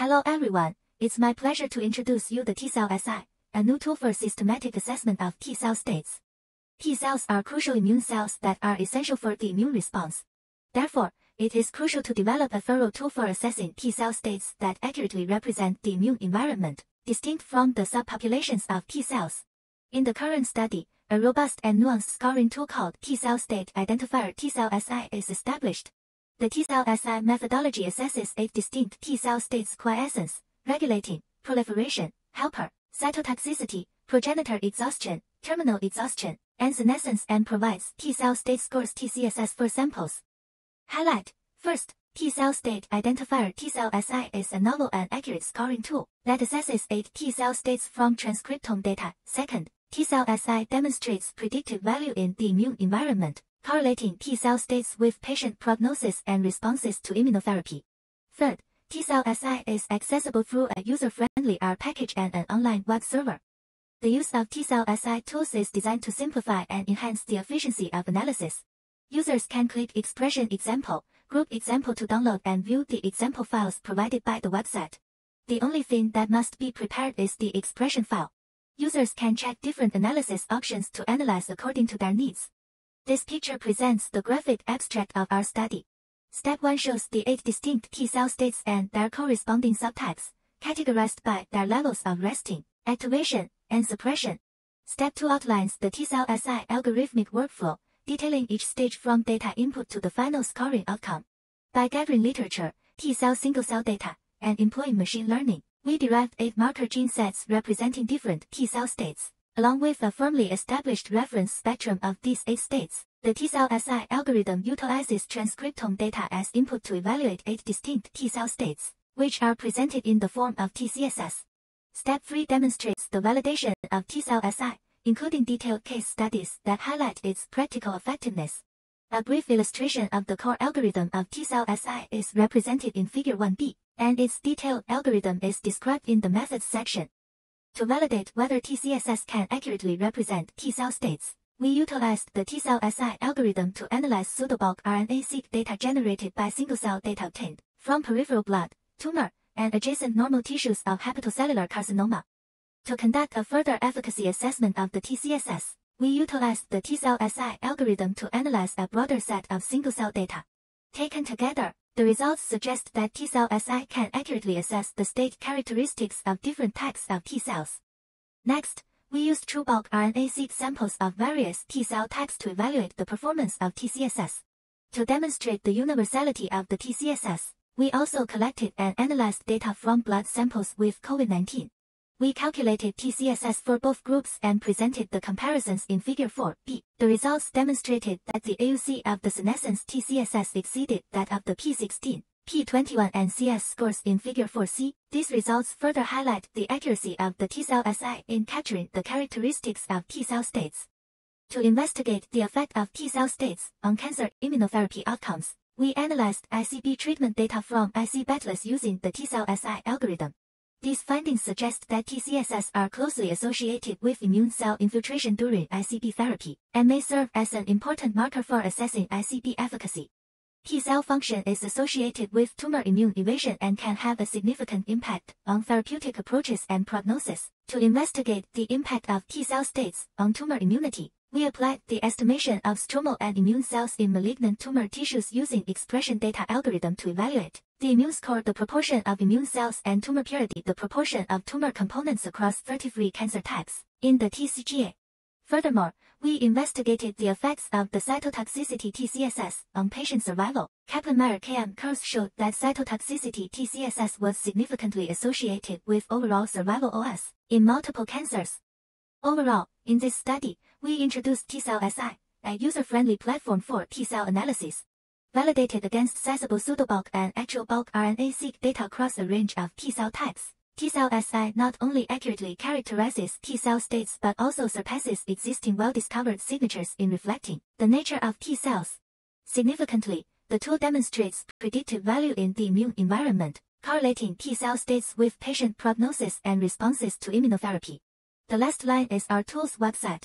Hello everyone, it's my pleasure to introduce you the TCellSI, a new tool for systematic assessment of T-cell states. T-cells are crucial immune cells that are essential for the immune response. Therefore, it is crucial to develop a thorough tool for assessing T-cell states that accurately represent the immune environment, distinct from the subpopulations of T-cells. In the current study, a robust and nuanced scoring tool called T-cell state identifier TCellSI is established. The TCellSI methodology assesses 8 distinct T-cell states: quiescence, regulating, proliferation, helper, cytotoxicity, progenitor exhaustion, terminal exhaustion, and senescence, and provides T-cell state scores TCSS for samples. Highlight: First, T-cell state identifier TCellSI is a novel and accurate scoring tool that assesses 8 T-cell states from transcriptome data. Second, TCellSI demonstrates predictive value in the immune environment, correlating T-cell states with patient prognosis and responses to immunotherapy. Third, TCellSI is accessible through a user-friendly R package and an online web server. The use of TCellSI tools is designed to simplify and enhance the efficiency of analysis. Users can click expression example, group example to download and view the example files provided by the website. The only thing that must be prepared is the expression file. Users can check different analysis options to analyze according to their needs. This picture presents the graphic abstract of our study. Step 1 shows the 8 distinct T-cell states and their corresponding subtypes, categorized by their levels of resting, activation, and suppression. Step 2 outlines the TCellSI algorithmic workflow, detailing each stage from data input to the final scoring outcome. By gathering literature, T-cell single-cell data, and employing machine learning, we derived 8 marker gene sets representing different T-cell states. Along with a firmly established reference spectrum of these 8 states, the TCellSI algorithm utilizes transcriptome data as input to evaluate 8 distinct T-cell states, which are presented in the form of TCSS. Step 3 demonstrates the validation of TCellSI, including detailed case studies that highlight its practical effectiveness. A brief illustration of the core algorithm of TCellSI is represented in Figure 1b, and its detailed algorithm is described in the methods section. To validate whether TCSS can accurately represent T-cell states, we utilized the TCellSI algorithm to analyze pseudobulk RNA-seq data generated by single-cell data obtained from peripheral blood, tumor, and adjacent normal tissues of hepatocellular carcinoma. To conduct a further efficacy assessment of the TCSS, we utilized the TCellSI algorithm to analyze a broader set of single-cell data. Taken together, the results suggest that TCellSI can accurately assess the state characteristics of different types of T-cells. Next, we used true bulk RNA-seq samples of various T-cell types to evaluate the performance of TCSS. To demonstrate the universality of the TCSS, we also collected and analyzed data from blood samples with COVID-19. We calculated TCSS for both groups and presented the comparisons in Figure 4b. The results demonstrated that the AUC of the senescence TCSS exceeded that of the P16, P21 and CS scores in Figure 4c. These results further highlight the accuracy of the TCellSI in capturing the characteristics of T-cell states. To investigate the effect of T-cell states on cancer immunotherapy outcomes, we analyzed ICB treatment data from IC battles using the TCellSI algorithm. These findings suggest that TCSS are closely associated with immune cell infiltration during ICB therapy, and may serve as an important marker for assessing ICB efficacy. T-cell function is associated with tumor immune evasion and can have a significant impact on therapeutic approaches and prognosis. To investigate the impact of T-cell states on tumor immunity, we applied the estimation of stromal and immune cells in malignant tumor tissues using expression data algorithm to evaluate the immune score, the proportion of immune cells, and tumor purity, the proportion of tumor components across 33 cancer types in the TCGA. Furthermore, we investigated the effects of the cytotoxicity TCSS on patient survival. Kaplan-Meier Qian curves showed that cytotoxicity TCSS was significantly associated with overall survival OS in multiple cancers. Overall, in this study, we introduced TCellSI, a user-friendly platform for T-cell analysis. Validated against sizable pseudobulk and actual bulk RNA-seq data across a range of T-cell types, TCellSI not only accurately characterizes T-cell states but also surpasses existing well-discovered signatures in reflecting the nature of T-cells. Significantly, the tool demonstrates predictive value in the immune environment, correlating T-cell states with patient prognosis and responses to immunotherapy. The last line is our tool's website.